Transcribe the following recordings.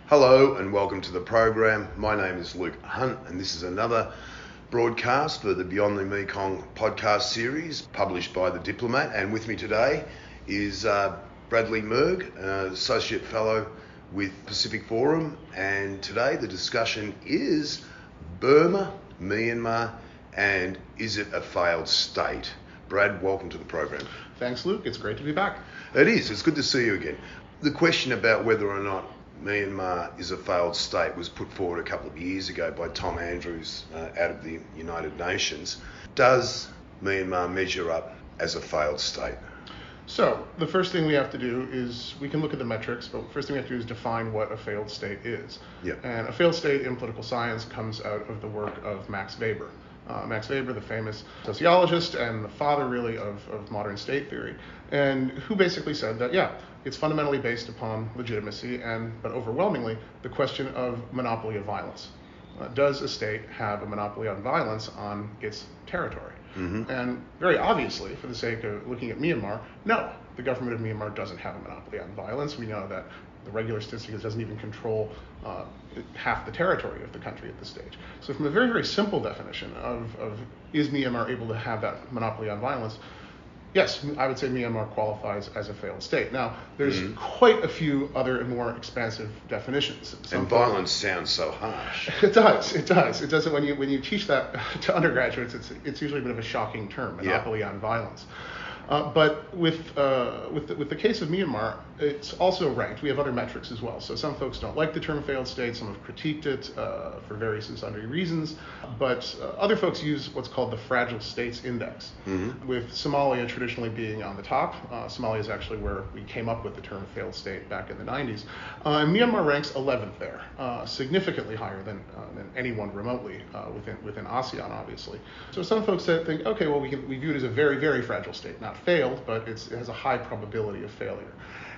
Hello and welcome to the program. My name is Luke Hunt and this is another broadcast for the Beyond the Mekong podcast series published by The Diplomat, and with me today is Bradley Merg, Associate Fellow with Pacific Forum, and today the discussion is Burma, Myanmar, and is it a failed state? Brad, welcome to the program. Thanks, Luke. It's great to be back. It is. It's good to see you again. The question about whether or not Myanmar is a failed state was put forward a couple of years ago by Tom Andrews out of the United Nations. Does Myanmar measure up as a failed state? So the first thing we have to do is, we can look at the metrics, but the first thing we have to do is define what a failed state is. Yep. And a failed state in political science comes out of the work of Max Weber. Max Weber, the famous sociologist and the father really of modern state theory, and who basically said that, it's fundamentally based upon legitimacy but overwhelmingly the question of monopoly of violence. Does a state have a monopoly on violence on its territory? Mm-hmm. And very obviously, for the sake of looking at Myanmar, no, the government of Myanmar doesn't have a monopoly on violence. We know that the regular statistics doesn't even control half the territory of the country at this stage. So from a very, very simple definition of is Myanmar able to have that monopoly on violence, yes, I would say Myanmar qualifies as a failed state. Now, there's quite a few other and more expansive definitions. And violence sounds so harsh. It does. It doesn't. When you teach that to undergraduates, it's usually a bit of a shocking term, monopoly on violence. But with the case of Myanmar, it's also ranked. We have other metrics as well. So some folks don't like the term failed state. Some have critiqued it for various and sundry reasons. But other folks use what's called the Fragile States Index, with Somalia traditionally being on the top. Somalia is actually where we came up with the term failed state back in the 90s. And Myanmar ranks 11th there, significantly higher than anyone remotely within ASEAN, obviously. So some folks think, okay, well, we view it as a very, very fragile state, not failed, but it has a high probability of failure.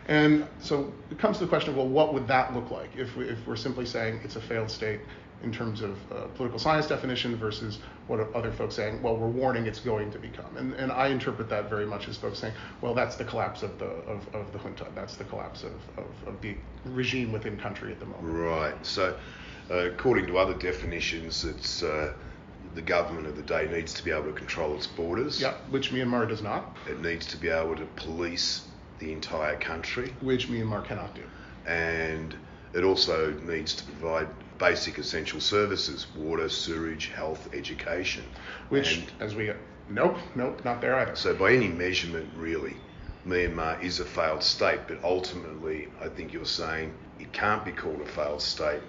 And so it comes to the question of, well, what would that look like if we're simply saying it's a failed state in terms of political science definition versus what are other folks saying, well, we're warning it's going to become. And I interpret that very much as folks saying, well, that's the collapse of the junta. That's the collapse of the regime within country at the moment. Right. So according to other definitions, it's the government of the day needs to be able to control its borders. Yeah, which Myanmar does not. It needs to be able to police the entire country. Which Myanmar cannot do. And it also needs to provide basic essential services: water, sewage, health, education. Which, nope, not there either. So by any measurement, really, Myanmar is a failed state, but ultimately, I think you're saying it can't be called a failed state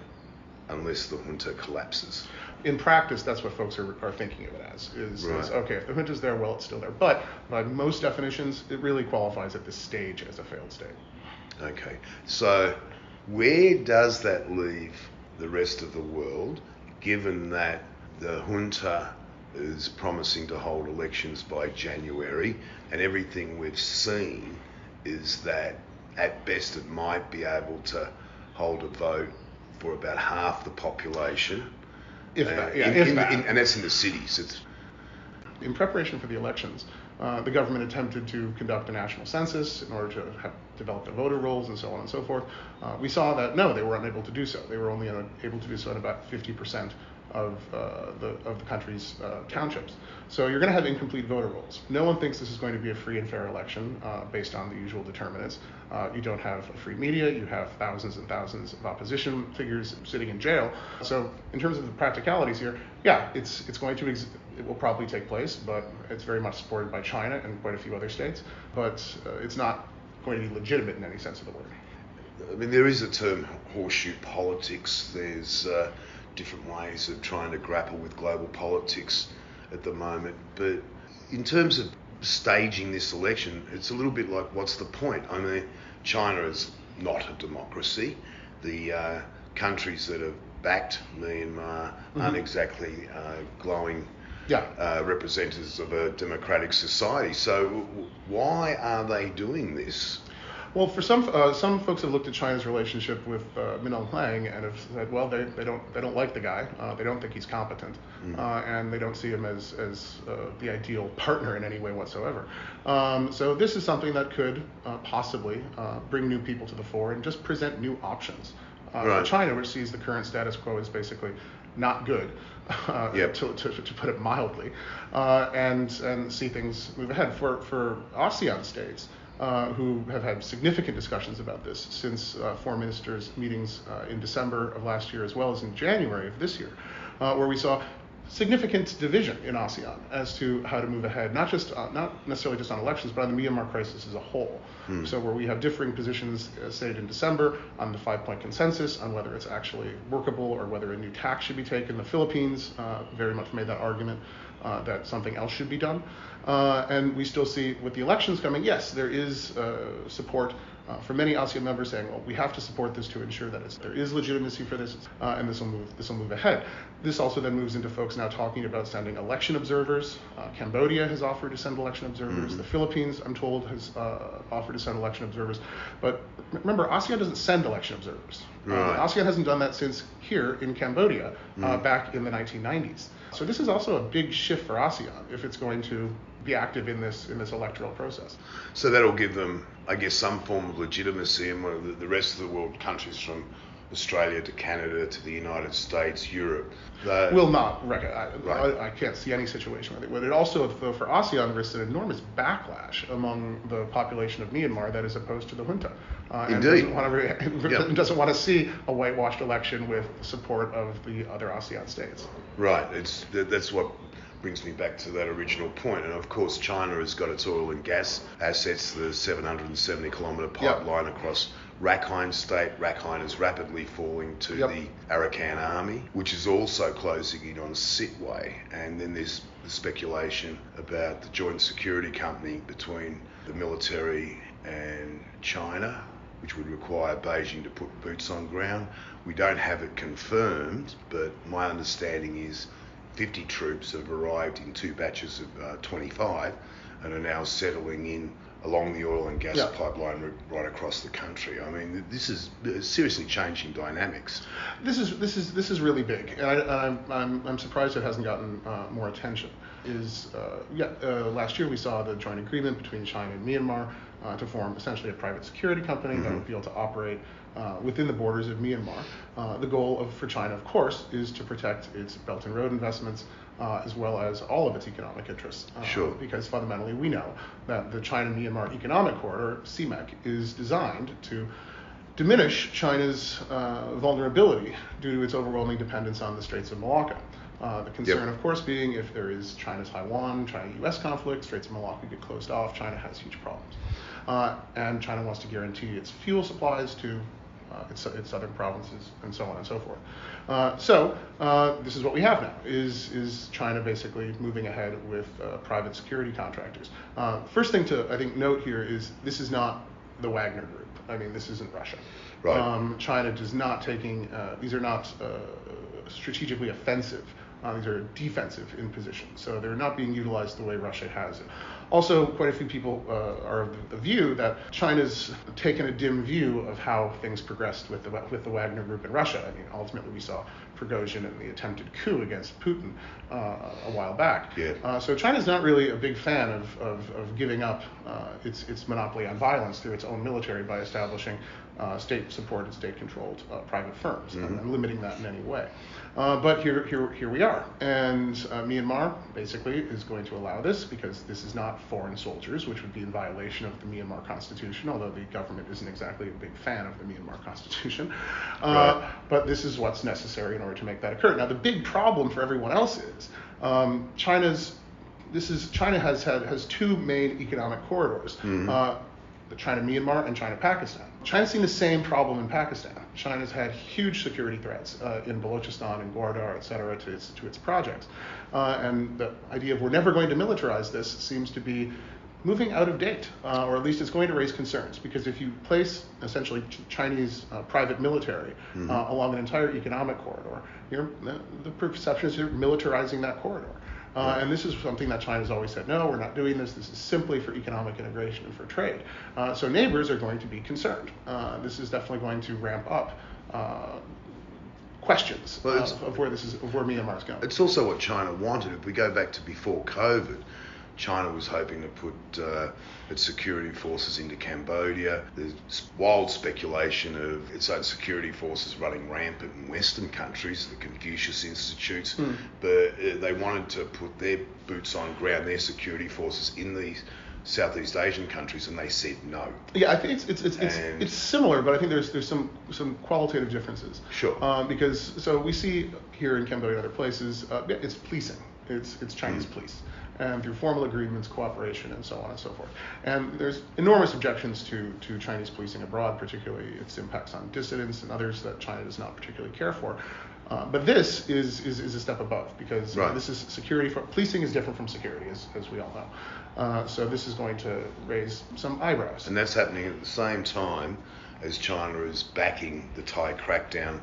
unless the junta collapses. In practice, that's what folks are thinking of it as, is okay, if the junta's there, well, it's still there. But by most definitions, it really qualifies at this stage as a failed state. Okay, so where does that leave the rest of the world, given that the junta is promising to hold elections by January, and everything we've seen is that at best it might be able to hold a vote for about half the population? If that. And that's in the cities. In preparation for the elections, the government attempted to conduct a national census in order to develop the voter rolls and so on and so forth. We saw that, no, they were unable to do so. They were only able to do so in about 50% of the country's townships. So you're going to have incomplete voter rolls. No one thinks this is going to be a free and fair election based on the usual determinants. You don't have a free media. You have thousands and thousands of opposition figures sitting in jail. So in terms of the practicalities here, it's going to it will probably take place, but it's very much supported by China and quite a few other states. But it's not going to be legitimate in any sense of the word. I mean, there is a term, horseshoe politics. There's different ways of trying to grapple with global politics at the moment. But in terms of staging this election, it's a little bit like, what's the point? I mean, China is not a democracy. The countries that have backed Myanmar aren't exactly glowing representatives of a democratic society. So why are they doing this? Well, for some folks have looked at China's relationship with Min Aung Hlaing and have said, well, they don't like the guy. They don't think he's competent, and they don't see him as the ideal partner in any way whatsoever. So this is something that could possibly bring new people to the fore and just present new options Right. China, which sees the current status quo as basically not good, Yep. to put it mildly, and see things move ahead. For ASEAN states, who have had significant discussions about this since foreign ministers' meetings in December of last year, as well as in January of this year, where we saw significant division in ASEAN as to how to move ahead, not necessarily just on elections, but on the Myanmar crisis as a whole. So where we have differing positions stated in December on the 5-point consensus on whether it's actually workable or whether a new tack should be taken. The Philippines very much made that argument that something else should be done. And we still see with the elections coming, yes, there is support for many ASEAN members saying, well, we have to support this to ensure that there is legitimacy for this, and this will move ahead. This also then moves into folks now talking about sending election observers. Cambodia has offered to send election observers. The Philippines, I'm told, has offered to send election observers. But remember, ASEAN doesn't send election observers. Right. ASEAN hasn't done that since here in Cambodia back in the 1990s. So this is also a big shift for ASEAN if it's going to be active in this electoral process. So that'll give them, I guess, some form of legitimacy, and the rest of the world, countries from Australia to Canada to the United States, Europe, will not recognize. I can't see any situation with it. But it also, though, for ASEAN, risks an enormous backlash among the population of Myanmar that is opposed to the junta. Indeed. And doesn't want to see a whitewashed election with support of the other ASEAN states. Right. That's what brings me back to that original point. And of course, China has got its oil and gas assets, the 770-kilometre pipeline across Rakhine State. Rakhine is rapidly falling to the Arakan Army, which is also closing in on Sitwe. And then there's the speculation about the joint security company between the military and China, which would require Beijing to put boots on ground. We don't have it confirmed, but my understanding is 50 troops have arrived in 2 batches of 25 and are now settling in along the oil and gas pipeline right across the country. I mean, this is seriously changing dynamics. This is really big, and I'm surprised it hasn't gotten more attention. Last year we saw the joint agreement between China and Myanmar to form essentially a private security company that would be able to operate within the borders of Myanmar. The goal for China, of course, is to protect its Belt and Road investments as well as all of its economic interests. Sure. Because fundamentally we know that the China-Myanmar Economic Corridor, CMEC, is designed to diminish China's vulnerability due to its overwhelming dependence on the Straits of Malacca. The concern, of course, being if there is China-Taiwan, China-US conflict, Straits of Malacca get closed off, China has huge problems. And China wants to guarantee its fuel supplies to its southern provinces and so on and so forth. So this is what we have now, is China basically moving ahead with private security contractors. First thing to, I think, note here is this is not the Wagner Group. I mean, this isn't Russia. Right. China does not these are not strategically offensive. These are defensive in position, so they're not being utilized the way Russia has it. Also, quite a few people are of the view that China's taken a dim view of how things progressed with the Wagner Group in Russia. I mean, ultimately we saw Prigozhin and the attempted coup against Putin a while back. So China's not really a big fan of giving up its monopoly on violence through its own military by establishing state-supported, state-controlled private firms and limiting that in any way. But here we are, and Myanmar basically is going to allow this because this is not foreign soldiers, which would be in violation of the Myanmar Constitution, although the government isn't exactly a big fan of the Myanmar Constitution. But this is what's necessary in order to make that occur. Now, the big problem for everyone else is China has 2 main economic corridors. The China-Myanmar and China-Pakistan. China's seen the same problem in Pakistan. China's had huge security threats in Balochistan and Gwardar, et cetera, to its projects. And the idea of we're never going to militarize this seems to be moving out of date, or at least it's going to raise concerns, because if you place essentially Chinese private military along an entire economic corridor, the perception is you're militarizing that corridor. And this is something that China's always said, no, we're not doing this. This is simply for economic integration and for trade. So neighbors are going to be concerned. This is definitely going to ramp up questions of where Myanmar's going. It's also what China wanted. If we go back to before COVID, China was hoping to put its security forces into Cambodia. There's wild speculation of its own security forces running rampant in Western countries, the Confucius Institutes, but they wanted to put their boots on ground, their security forces in these Southeast Asian countries, and they said no. Yeah, I think it's similar, but I think there's some qualitative differences. Sure. Because so we see here in Cambodia and other places, it's policing. It's Chinese police, and through formal agreements, cooperation, and so on and so forth. And there's enormous objections to Chinese policing abroad, particularly its impacts on dissidents and others that China does not particularly care for. But this is a step above, because this is security. Policing is different from security, as we all know. So this is going to raise some eyebrows. And that's happening at the same time as China is backing the Thai crackdown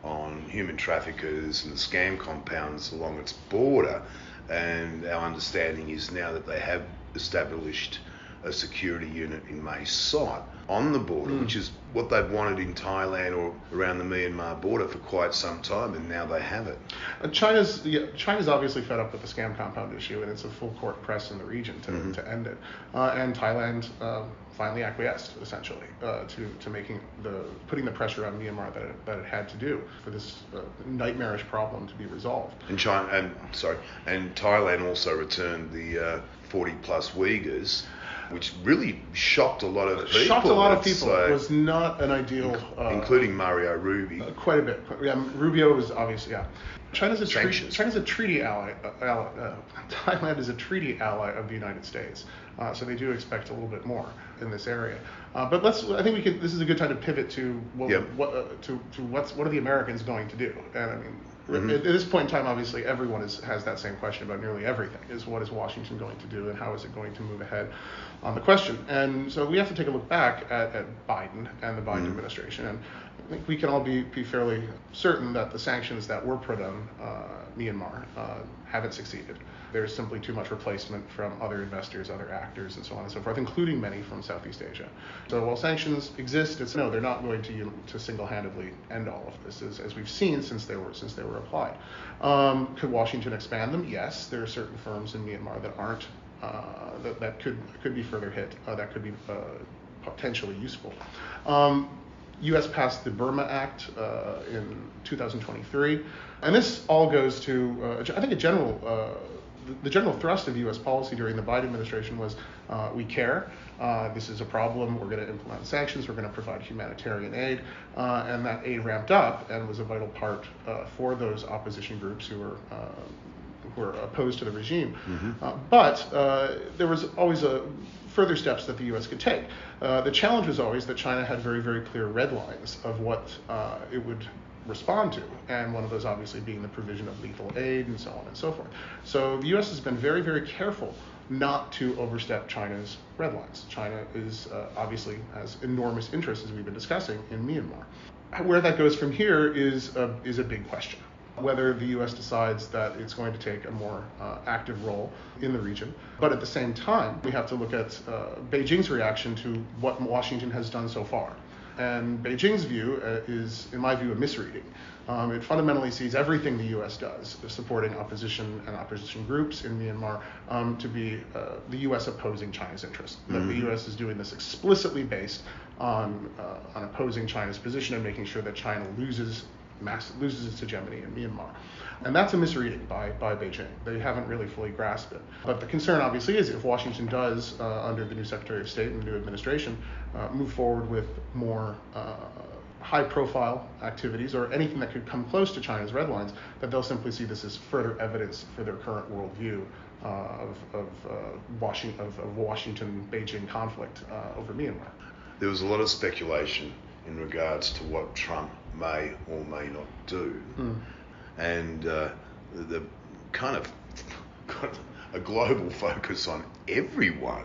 on human traffickers and the scam compounds along its border. And our understanding is now that they have established a security unit in Mae Sot on the border, which is what they've wanted in Thailand or around the Myanmar border for quite some time, and now they have it. China's obviously fed up with the scam compound issue, and it's a full court press in the region to end it. And Thailand finally acquiesced, essentially, to putting the pressure on Myanmar that it had to do for this nightmarish problem to be resolved. And Thailand also returned the 40 plus Uyghurs, which really shocked a lot of people. Shocked a lot of people. It was not an ideal... including Mario Rubio. Quite a bit. Rubio was obviously, China's a treaty ally. Thailand is a treaty ally of the United States, so they do expect a little bit more in this area. But this is a good time to pivot to what are the Americans going to do? And I mean, at this point in time, obviously, everyone has that same question about nearly everything: is what is Washington going to do, and how is it going to move ahead on the question? And so we have to take a look back at Biden and the Biden administration, and I think we can all be fairly certain that the sanctions that were put on Myanmar haven't succeeded. There's simply too much replacement from other investors, other actors, and so on and so forth, including many from Southeast Asia. So while sanctions exist, they're not going to single-handedly end all of this, as we've seen since they were applied. Could Washington expand them? Yes. There are certain firms in Myanmar that aren't that could be further hit. That could be potentially useful. U.S. passed the Burma Act in 2023, and this all goes to I think the general thrust of U.S. policy during the Biden administration was we care. This is a problem. We're going to implement sanctions. We're going to provide humanitarian aid, and that aid ramped up and was a vital part for those opposition groups who were opposed to the regime. But there was always further steps that the U.S. could take. The challenge was always that China had very, very clear red lines of what it would respond to, and one of those obviously being the provision of lethal aid and so on and so forth. So the U.S. has been very, very careful not to overstep China's red lines. China obviously has enormous interest, as we've been discussing, in Myanmar. Where that goes from here is a big question. Whether the U.S. decides that it's going to take a more active role in the region. But at the same time, we have to look at Beijing's reaction to what Washington has done so far. And Beijing's view is, in my view, a misreading. It fundamentally sees everything the U.S. does, supporting opposition and opposition groups in Myanmar, to be the U.S. opposing China's interests. That the U.S. is doing this explicitly based on opposing China's position and making sure that China loses its hegemony in Myanmar. And that's a misreading by Beijing. They haven't really fully grasped it. But the concern obviously is if Washington does, under the new Secretary of State and the new administration, move forward with more high-profile activities or anything that could come close to China's red lines, that they'll simply see this as further evidence for their current worldview of Washington-Beijing conflict over Myanmar. There was a lot of speculation in regards to what Trump may or may not do. And the kind of got a global focus on everyone,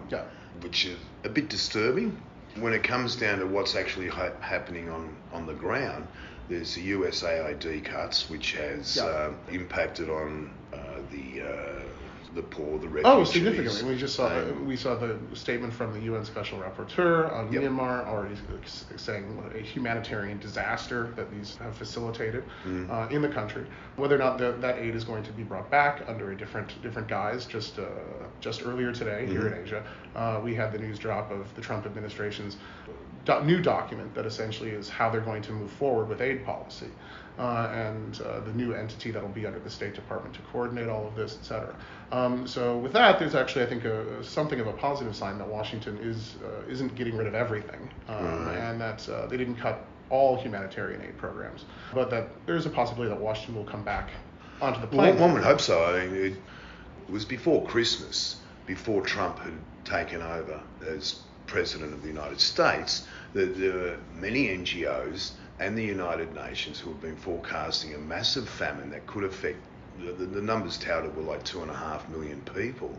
which is a bit disturbing. When it comes down to what's actually happening on the ground, there's the USAID cuts, which has impacted on the the poor, the refugees. Oh, significantly. We saw the statement from the UN Special Rapporteur on Myanmar already saying what a humanitarian disaster that these have facilitated in the country. Whether or not that aid is going to be brought back under a different guise. Just earlier today here in Asia, we had the news drop of the Trump administration's new document that essentially is how they're going to move forward with aid policy. And the new entity that will be under the State Department to coordinate all of this, et cetera. So with that, there's actually, I think, something of a positive sign that Washington isn't getting rid of everything, and that they didn't cut all humanitarian aid programs, but that there's a possibility that Washington will come back onto the plane. Well, one would hope so. I mean, it was before Christmas, before Trump had taken over as President of the United States, that there were many NGOs and the United Nations who have been forecasting a massive famine that could affect, the numbers touted were like 2.5 million people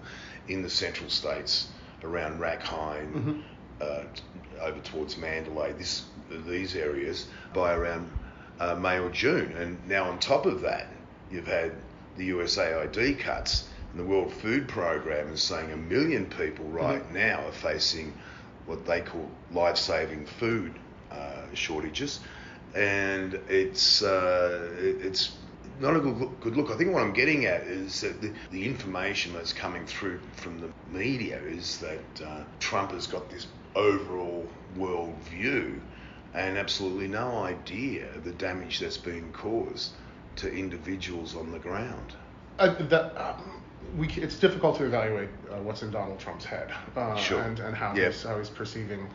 in the central states around Rakhine, over towards Mandalay, these areas, by around May or June. And now on top of that, you've had the USAID cuts, and the World Food Programme is saying 1 million people right now are facing what they call life-saving food shortages. And it's not a good look. I think what I'm getting at is that the information that's coming through from the media is that Trump has got this overall world view and absolutely no idea of the damage that's being caused to individuals on the ground. It's difficult to evaluate what's in Donald Trump's head and how he's perceiving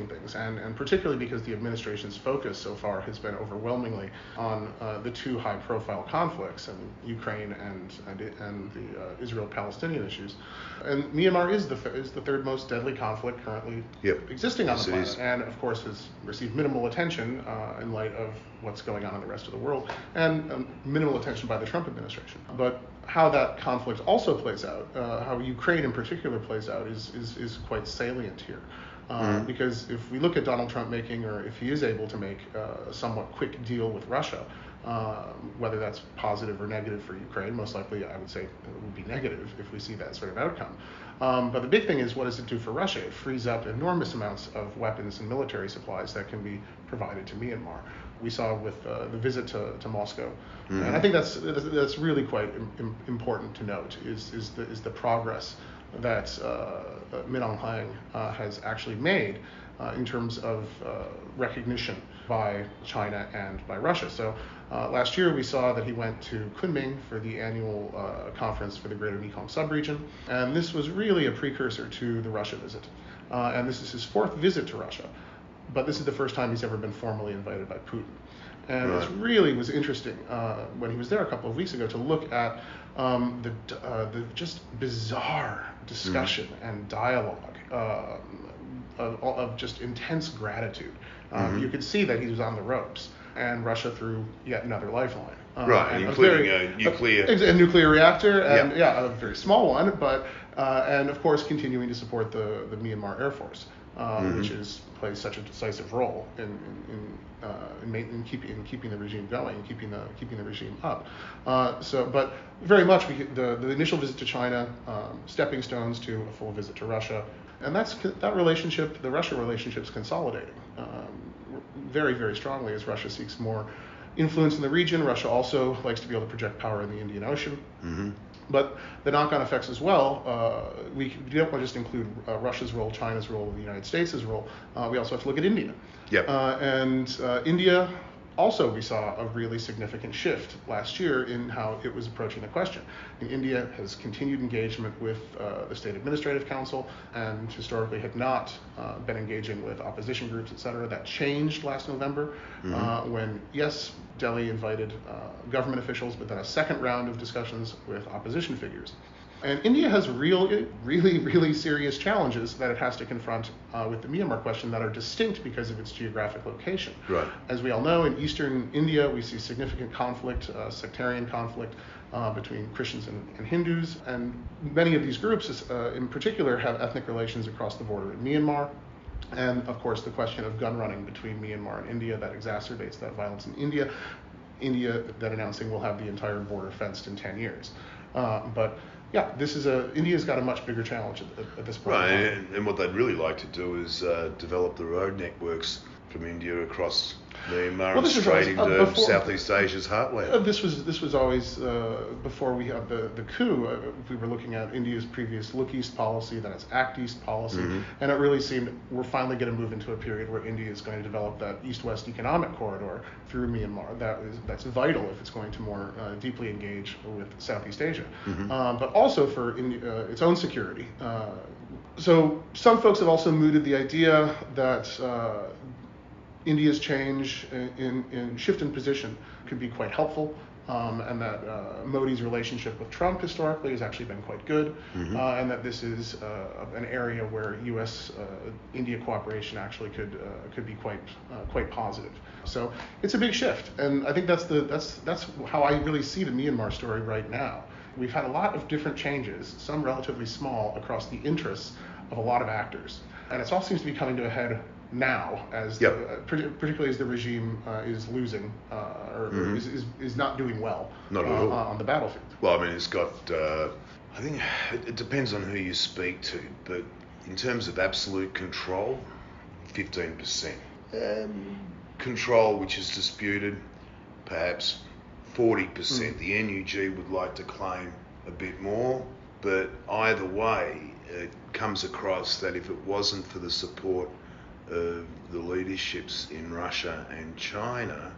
things, and particularly because the administration's focus so far has been overwhelmingly on the two high-profile conflicts, and Ukraine and the Israel-Palestinian issues. And Myanmar is the third most deadly conflict currently existing on the planet, and of course has received minimal attention in light of what's going on in the rest of the world, and minimal attention by the Trump administration. But how that conflict also plays out, how Ukraine in particular plays out, is quite salient here. Because if we look at Donald Trump making, or if he is able to make a somewhat quick deal with Russia, whether that's positive or negative for Ukraine, most likely I would say it would be negative if we see that sort of outcome. But the big thing is, what does it do for Russia? It frees up enormous amounts of weapons and military supplies that can be provided to Myanmar. We saw with the visit to Moscow, and I think that's really quite important to note is the progress that Min Aung Hlaing has actually made in terms of recognition by China and by Russia. So last year we saw that he went to Kunming for the annual conference for the Greater Mekong Subregion, and this was really a precursor to the Russia visit. And this is his fourth visit to Russia, but this is the first time he's ever been formally invited by Putin. And it really was interesting when he was there a couple of weeks ago to look at the just bizarre discussion and dialogue of just intense gratitude. You could see that he was on the ropes, and Russia threw yet another lifeline. Including a nuclear reactor, and a very small one, but and of course continuing to support the Myanmar Air Force, which plays such a decisive role in keeping the regime going, keeping the regime up. But very much the initial visit to China, stepping stones to a full visit to Russia, and that relationship, the Russia relationship, is consolidating very, very strongly as Russia seeks more influence in the region. Russia also likes to be able to project power in the Indian Ocean. But the knock-on effects as well, we don't want to just include Russia's role, China's role, the United States' role. We also have to look at India. India, also we saw a really significant shift last year in how it was approaching the question. India has continued engagement with the State Administrative Council, and historically had not been engaging with opposition groups, et cetera. That changed last November when, yes, Delhi invited government officials, but then a second round of discussions with opposition figures. And India has really, really serious challenges that it has to confront with the Myanmar question that are distinct because of its geographic location. Right. As we all know, in eastern India, we see significant conflict, sectarian conflict between Christians and Hindus, and many of these groups, in particular, have ethnic relations across the border in Myanmar. And of course, the question of gun running between Myanmar and India that exacerbates that violence in India. India then announcing we'll have the entire border fenced in 10 years. But yeah, India's got a much bigger challenge at this point. Right, and what they'd really like to do is develop the road networks from India across Myanmar and straight into Southeast Asia's heartland. This was always before we had the coup. We were looking at India's previous Look East policy, then its Act East policy, and it really seemed we're finally going to move into a period where India is going to develop that East-West economic corridor through Myanmar. That's vital if it's going to more deeply engage with Southeast Asia, but also for India, its own security. So some folks have also mooted the idea that India's change in shift in position could be quite helpful, and that Modi's relationship with Trump historically has actually been quite good, and that this is an area where U.S.-India cooperation actually could be quite positive. So it's a big shift, and I think that's how I really see the Myanmar story right now. We've had a lot of different changes, some relatively small, across the interests of a lot of actors, and it all seems to be coming to a head now, as particularly as the regime is losing or is not doing well on the battlefield. Well, I mean, it's got. I think it depends on who you speak to, but in terms of absolute control, 15%. Control which is disputed, perhaps 40%. The NUG would like to claim a bit more, but either way, it comes across that if it wasn't for the support of the leaderships in Russia and China,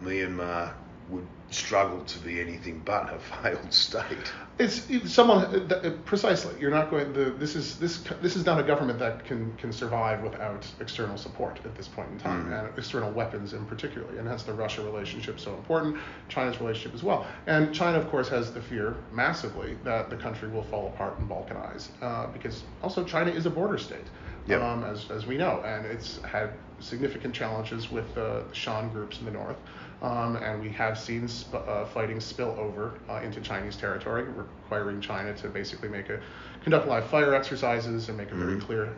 Myanmar would struggle to be anything but a failed state. It's someone precisely. You're not going. This is not a government that can survive without external support at this point in time, and external weapons in particular. And hence the Russia relationship so important, China's relationship as well. And China, of course, has the fear massively that the country will fall apart and balkanize, because also China is a border state. As we know, and it's had significant challenges with the Shan groups in the north, and we have seen fighting spill over into Chinese territory, requiring China to basically conduct live fire exercises and make it very clear,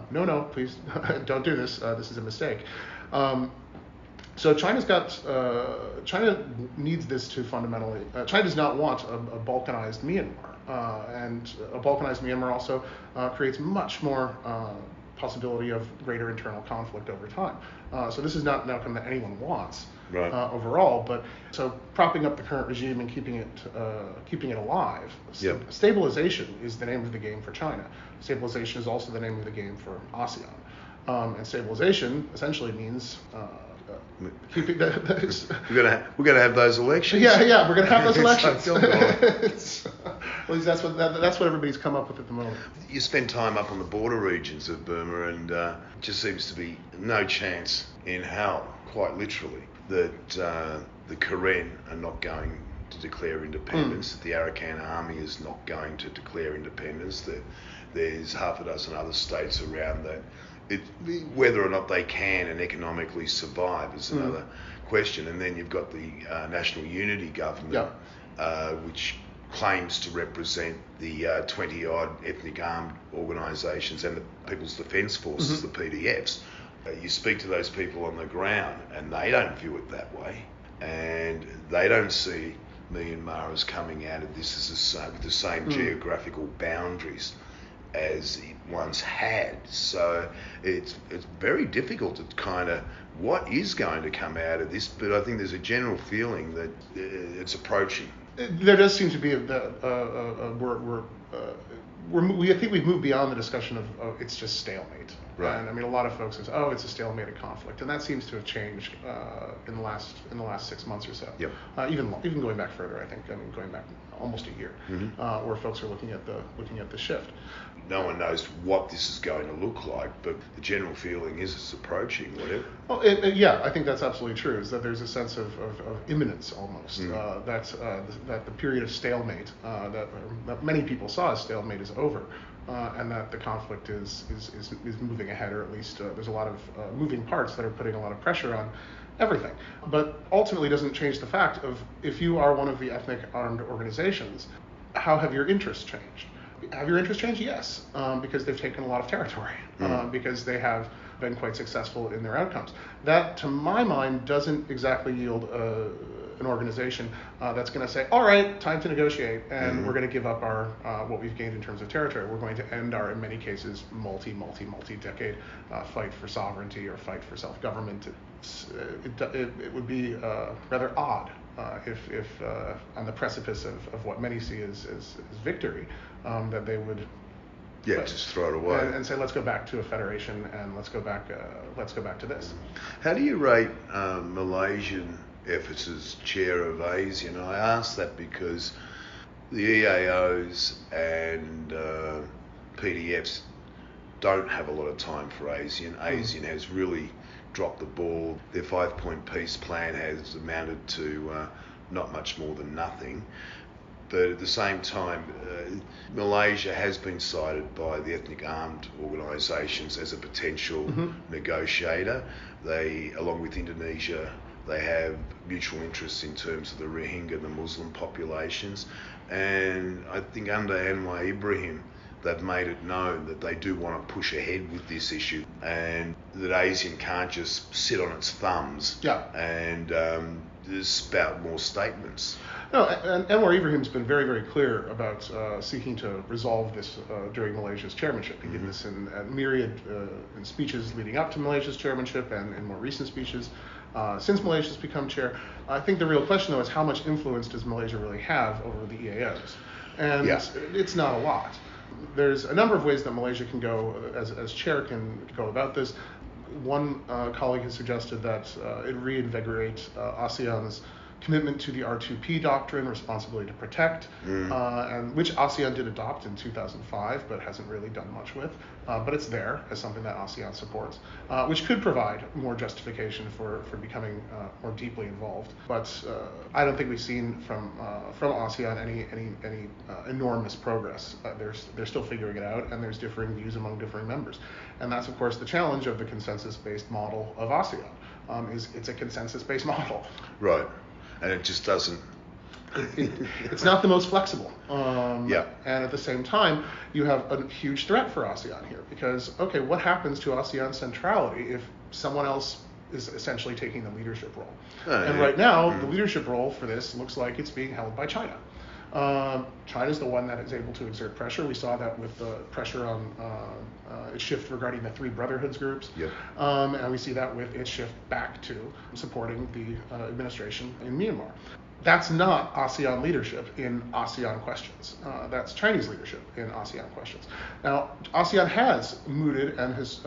no, please don't do this. This is a mistake. So China needs this to fundamentally. China does not want a balkanized Myanmar. And a balkanized Myanmar also creates much more possibility of greater internal conflict over time. So this is not an outcome that anyone wants overall. But so propping up the current regime and keeping it alive. Stabilization is the name of the game for China. Stabilization is also the name of the game for ASEAN. And stabilization essentially means keeping we're gonna have those elections. Yeah, we're gonna have those elections. Well, that's what everybody's come up with at the moment. You spend time up on the border regions of Burma, and it just seems to be no chance in hell, quite literally, that the Karen are not going to declare independence. That the Arakan Army is not going to declare independence. That there's half a dozen other states around that. Whether or not they can and economically survive is another question. And then you've got the National Unity Government, which claims to represent the 20-odd ethnic armed organisations and the People's Defence Forces, the PDFs. You speak to those people on the ground and they don't view it that way. And they don't see Myanmar as coming out of this with the same geographical boundaries as it once had. So it's very difficult to kind of what is going to come out of this, but I think there's a general feeling that it's approaching. There does seem to be I think we've moved beyond the discussion of it's just stalemate. Right. And I mean, a lot of folks say, it's a stalemated conflict, and that seems to have changed in the last 6 months or so. Yep. Even going back further, I think. I mean, going back almost a year, where folks are looking at the shift. No one knows what this is going to look like, but the general feeling is it's approaching, whatever. Well, I think that's absolutely true. Is that there's a sense of imminence almost. That the period of stalemate that many people saw as stalemate is over. And that the conflict is moving ahead, or at least there's a lot of moving parts that are putting a lot of pressure on everything. But ultimately doesn't change the fact of if you are one of the ethnic armed organizations, how have your interests changed? Have your interests changed? Yes, because they've taken a lot of territory, because they have been quite successful in their outcomes. That, to my mind, doesn't exactly yield an organization that's going to say, all right, time to negotiate, and we're going to give up our what we've gained in terms of territory. We're going to end our, in many cases, multi-decade fight for sovereignty or fight for self-government. It would be rather odd if on the precipice of what many see as victory, that they would just throw it away and say, let's go back to a federation and let's go back to this. How do you rate Malaysian efforts as chair of ASEAN? I ask that because the EAOs and PDFs don't have a lot of time for ASEAN. ASEAN has really dropped the ball. Their 5-point peace plan has amounted to not much more than nothing. But at the same time, Malaysia has been cited by the ethnic armed organisations as a potential negotiator. They, along with Indonesia, they have mutual interests in terms of the Rohingya and the Muslim populations. And I think under Anwar Ibrahim, they've made it known that they do want to push ahead with this issue, and that ASEAN can't just sit on its thumbs and spout more statements. No, and Anwar Ibrahim's been very, very clear about seeking to resolve this during Malaysia's chairmanship. He did this in myriad in speeches leading up to Malaysia's chairmanship and in more recent speeches since Malaysia's become chair. I think the real question, though, is how much influence does Malaysia really have over the EAOs? And it's not a lot. There's a number of ways that Malaysia can go, as chair, can go about this. One colleague has suggested that it reinvigorate ASEAN's commitment to the R2P doctrine, responsibility to protect, and which ASEAN did adopt in 2005, but hasn't really done much with. But it's there as something that ASEAN supports, which could provide more justification for becoming more deeply involved. But I don't think we've seen from ASEAN any enormous progress. They're still figuring it out, and there's differing views among differing members. And that's, of course, the challenge of the consensus-based model of ASEAN. It's a consensus-based model. Right. And it just doesn't. It's not the most flexible. And at the same time, you have a huge threat for ASEAN here, because, okay, what happens to ASEAN centrality if someone else is essentially taking the leadership role? Right now, the leadership role for this looks like it's being held by China. China's the one that is able to exert pressure. We saw that with the pressure on its shift regarding the three brotherhoods groups. And we see that with its shift back to supporting the administration in Myanmar. That's not ASEAN leadership in ASEAN questions. That's Chinese leadership in ASEAN questions. Now, ASEAN has mooted and has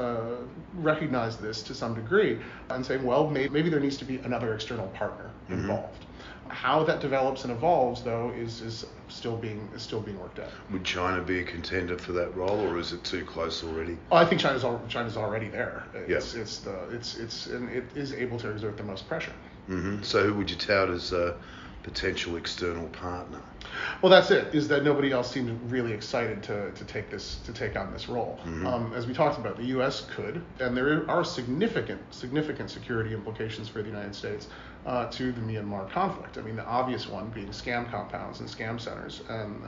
recognized this to some degree and saying, well, maybe there needs to be another external partner involved. How that develops and evolves, though, is still being worked out. Would China be a contender for that role, or is it too close already? Oh, I think China's already there. And it is able to exert the most pressure. So who would you tout as a potential external partner? Well, that's it. Is that nobody else seems really excited to take on this role. As we talked about, the U.S. could, and there are significant security implications for the United States to the Myanmar conflict. I mean, the obvious one being scam compounds and scam centers, and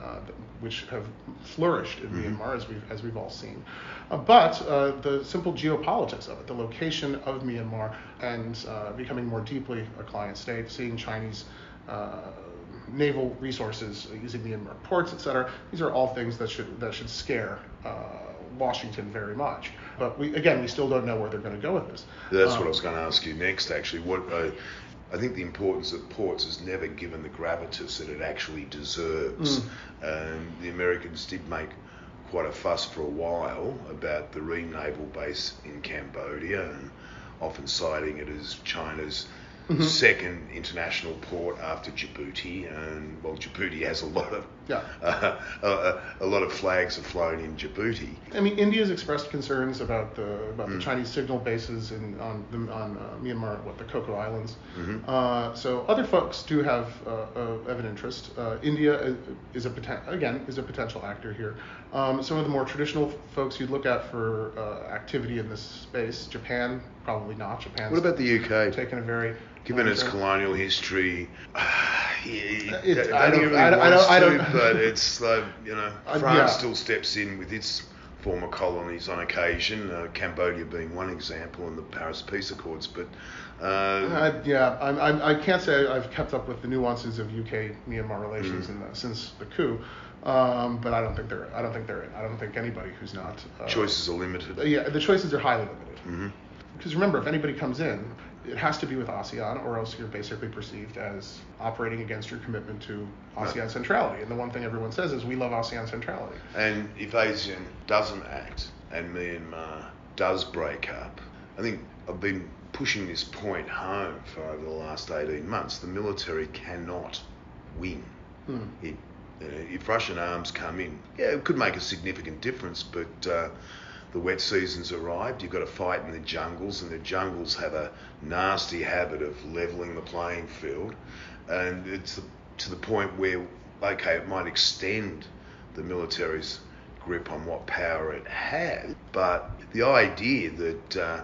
which have flourished in Myanmar, as we've all seen. But the simple geopolitics of it, the location of Myanmar, and becoming more deeply a client state, seeing Chinese naval resources using Myanmar ports, etc. These are all things that should scare Washington very much. But we still don't know where they're going to go with this. That's what I was going to ask you next, actually. I think the importance of ports is never given the gravitas that it actually deserves. The Americans did make quite a fuss for a while about the Ream Naval Base in Cambodia, and often citing it as China's second international port after Djibouti, and Djibouti has a lot of flags are flown in Djibouti. I mean, India's expressed concerns about the Chinese signal bases on Myanmar, the Coco Islands. So other folks do have an interest. India is a potential actor here. Some of the more traditional folks you'd look at for activity in this space, Japan, probably not. Japan's what about the UK? Taken a very given its colonial history, but it's like, France still steps in with its former colonies on occasion, Cambodia being one example, and the Paris Peace Accords. But I can't say I've kept up with the nuances of UK-Myanmar relations since the coup, but I don't think they're in. I don't think anybody who's not. Choices are limited. Yeah, the choices are highly limited. Mm-hmm. Because remember, if anybody comes in, it has to be with ASEAN, or else you're basically perceived as operating against your commitment to ASEAN centrality. And the one thing everyone says is, we love ASEAN centrality. And if ASEAN doesn't act and Myanmar does break up, I think I've been pushing this point home for over the last 18 months. The military cannot win. If Russian arms come in, it could make a significant difference, but the wet season's arrived. You've got to fight in the jungles, and the jungles have a nasty habit of levelling the playing field. And it's to the point where, okay, it might extend the military's grip on what power it has, but the idea that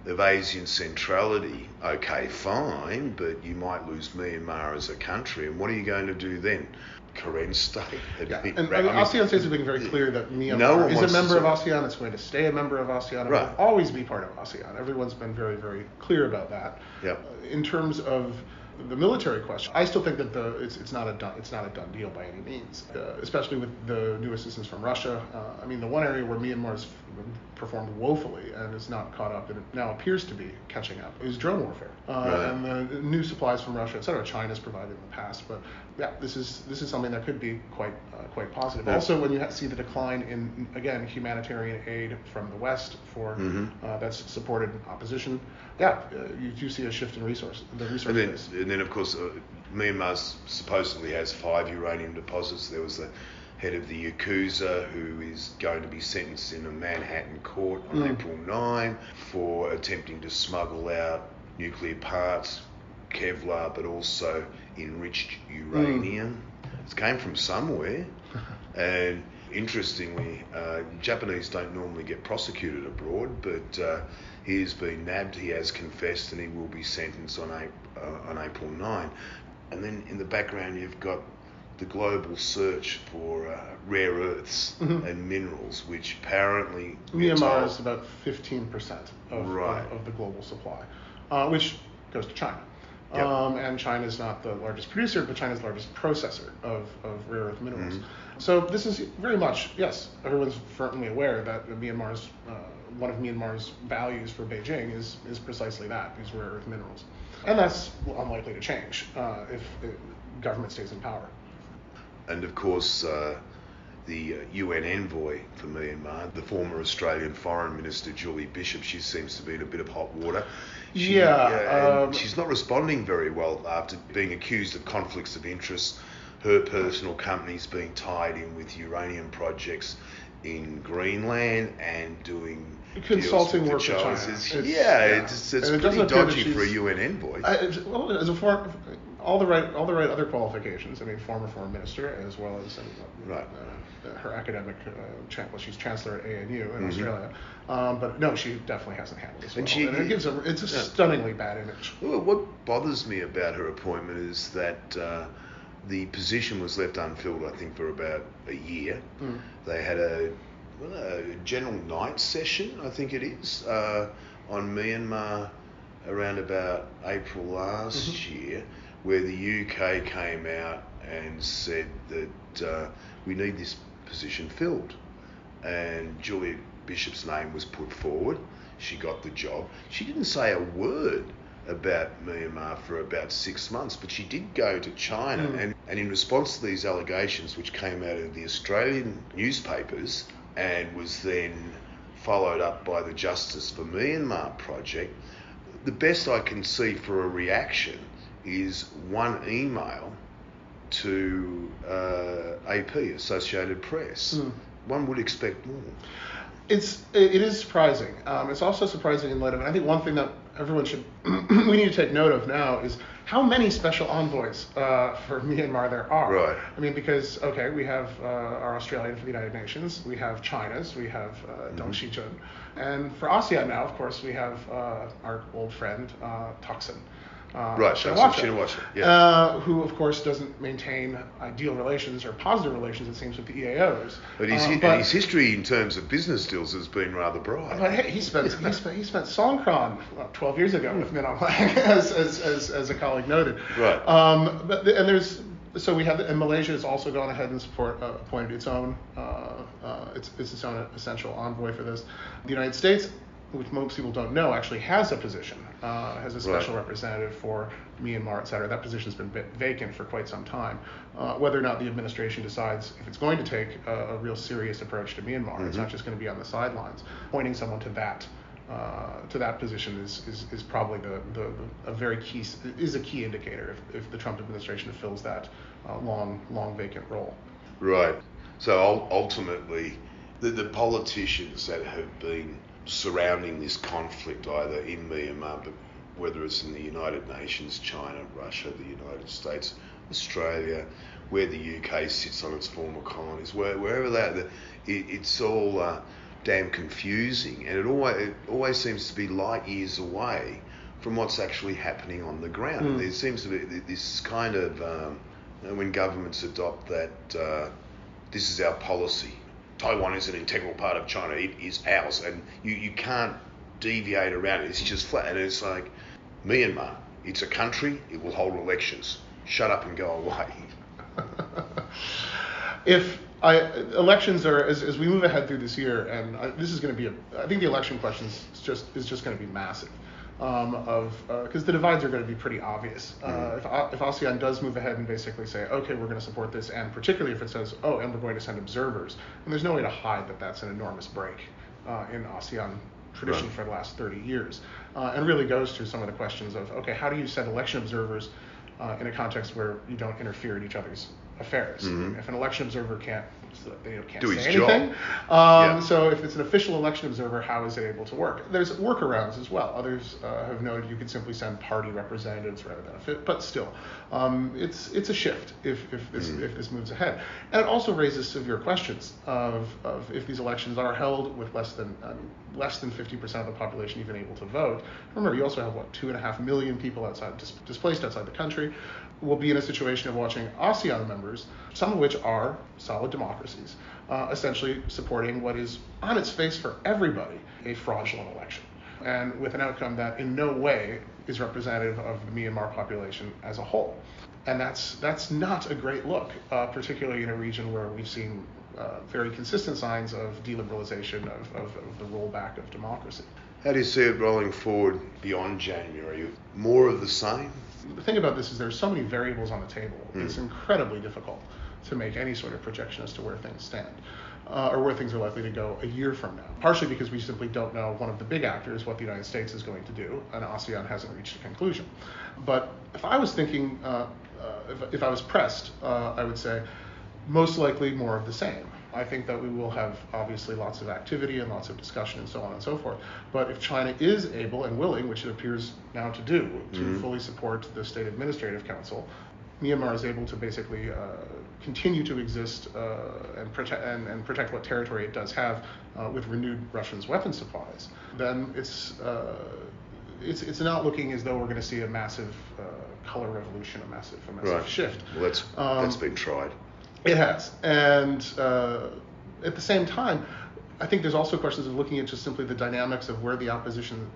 of Asian centrality, okay, fine, but you might lose Myanmar as a country, and what are you going to do then? Karen state. ASEAN states have been very clear that Myanmar is a member of ASEAN. It's going to stay a member of ASEAN. And will always be part of ASEAN. Everyone's been very, very clear about that. Yep. In terms of the military question, I still think that it's not a done deal by any means, especially with the new assistance from Russia. The one area where Myanmar's performed woefully and is not caught up, and it now appears to be catching up, is drone warfare. And the new supplies from Russia, etc. China's provided in the past, but this is something that could be quite positive. Yeah. Also, when you see the decline in, again, humanitarian aid from the West for that's supported opposition, you do see a shift in resources. And then of course, Myanmar supposedly has 5 uranium deposits. There was the head of the Yakuza who is going to be sentenced in a Manhattan court on April 9 for attempting to smuggle out nuclear parts, Kevlar, but also enriched uranium. It came from somewhere. And interestingly, Japanese don't normally get prosecuted abroad, but he has been nabbed, he has confessed, and he will be sentenced on April 9. And then in the background you've got the global search for rare earths and minerals, which apparently... Myanmar is about 15% of the global supply, which goes to China. Yep. And China is not the largest producer, but China's the largest processor of rare earth minerals. So this is very much, yes, everyone's firmly aware that Myanmar's one of Myanmar's values for Beijing is precisely that, these rare earth minerals. And that's unlikely to change if the government stays in power. And of course, the UN envoy for Myanmar, the former Australian Foreign Minister Julie Bishop, she seems to be in a bit of hot water. She's not responding very well after being accused of conflicts of interest, her personal companies being tied in with uranium projects in Greenland and doing consulting work for China. It's pretty dodgy for a UN envoy. All the right other qualifications. Former foreign minister, as well as her academic she's chancellor at ANU in Australia. But no, she definitely hasn't handled this well. And it gives it's a stunningly bad image. Well, what bothers me about her appointment is that the position was left unfilled, I think, for about a year. They had a general night session, I think it is, on Myanmar around about April last year, where the UK came out and said that we need this position filled. And Julia Bishop's name was put forward. She got the job. She didn't say a word about Myanmar for about 6 months, but she did go to China. And in response to these allegations, which came out of the Australian newspapers and was then followed up by the Justice for Myanmar project, the best I can see for a reaction is one email to AP, Associated Press. One would expect more. It is surprising. It's also surprising in light of, and I think one thing that everyone we need to take note of now is how many special envoys for Myanmar there are. Right. Because, we have our Australian for the United Nations, we have China's, we have Deng Xijun, and for ASEAN now, of course, we have our old friend, Thaksin. Right, Shinawatra, yeah. Who, of course, doesn't maintain ideal relations or positive relations, it seems, with the EAOs. But his history in terms of business deals has been rather bright. But hey, he spent Songkran 12 years ago with Min Aung Hlaing, as a colleague noted. Right. So we have, and Malaysia has also gone ahead and appointed its own its own essential envoy for this. The United States, which most people don't know, actually has a position, has a special representative for Myanmar, et cetera. That position's been vacant for quite some time. Whether or not the administration decides if it's going to take a real serious approach to Myanmar, it's not just going to be on the sidelines. Appointing someone to that position is probably a key indicator if the Trump administration fills that long vacant role. Right. So ultimately, the politicians that have been surrounding this conflict, either in Myanmar, but whether it's in the United Nations, China, Russia, the United States, Australia, where the UK sits on its former colonies, wherever that, it's all damn confusing, and it always seems to be light years away from what's actually happening on the ground. There seems to be this kind of when governments adopt that this is our policy. Taiwan is an integral part of China. It is ours, and you can't deviate around it. It's just flat, and it's like Myanmar. It's a country. It will hold elections. Shut up and go away. Elections are, as we move ahead through this year, and this is going to be I think the election question is just going to be massive. Because the divides are going to be pretty obvious. If ASEAN does move ahead and basically say, okay, we're going to support this, and particularly if it says, oh, and we're going to send observers, and there's no way to hide that that's an enormous break in ASEAN tradition for the last 30 years, and really goes to some of the questions of, okay, how do you send election observers in a context where you don't interfere in each other's affairs? If an election observer can't do say his anything. job. So if it's an official election observer, how is it able to work? There's workarounds as well. Others have noted you could simply send party representatives rather than a fit, but still, it's a shift if this moves ahead. And it also raises severe questions of if these elections are held with less than 50% of the population even able to vote. Remember, you also have 2.5 million people displaced outside the country. We'll be in a situation of watching ASEAN members, some of which are solid democracies, essentially supporting what is on its face for everybody a fraudulent election, and with an outcome that in no way is representative of the Myanmar population as a whole. And that's not a great look, particularly in a region where we've seen very consistent signs of deliberalization, of the rollback of democracy. How do you see it rolling forward beyond January? More of the same? The thing about this is there's so many variables on the table. It's incredibly difficult to make any sort of projection as to where things stand, or where things are likely to go a year from now. Partially because we simply don't know one of the big actors, what the United States is going to do, and ASEAN hasn't reached a conclusion. But if I was thinking, if I was pressed, I would say most likely more of the same. I think that we will have obviously lots of activity and lots of discussion and so on and so forth. But if China is able and willing, which it appears now to do, to fully support the State Administrative Council, Myanmar is able to basically continue to exist and protect what territory it does have with renewed Russian weapons supplies, then it's not looking as though we're going to see a massive color revolution, a massive shift. Well, that's been tried. It has. And at the same time, I think there's also questions of looking at just simply the dynamics of where the opposition,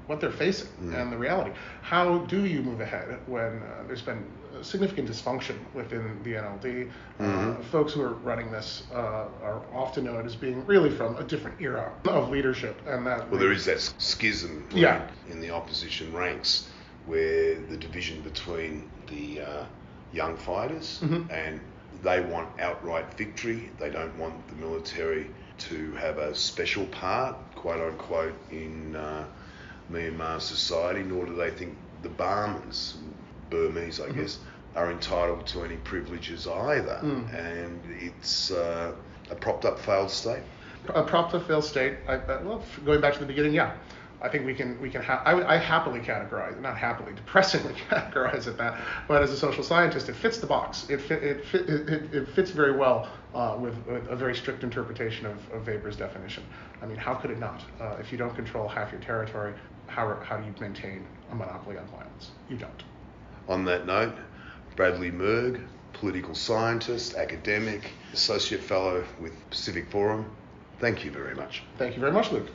what they're facing and the reality. How do you move ahead when there's been significant dysfunction within the NLD? Folks who are running this are often known as being really from a different era of leadership. And there is that schism in the opposition ranks where the division between the young fighters and they want outright victory. They don't want the military to have a special part, quote unquote, in Myanmar society, nor do they think the Burmese, I guess, are entitled to any privileges either. And it's a propped up failed state. A propped up failed state. Going back to the beginning, I think we can. I happily categorize, not happily, depressingly categorize it that. But as a social scientist, it fits the box. It fits very well with a very strict interpretation of Weber's definition. I mean, how could it not? If you don't control half your territory, how do you maintain a monopoly on violence? You don't. On that note, Bradley Merg, political scientist, academic, associate fellow with Pacific Forum, thank you very much. Thank you very much, Luke.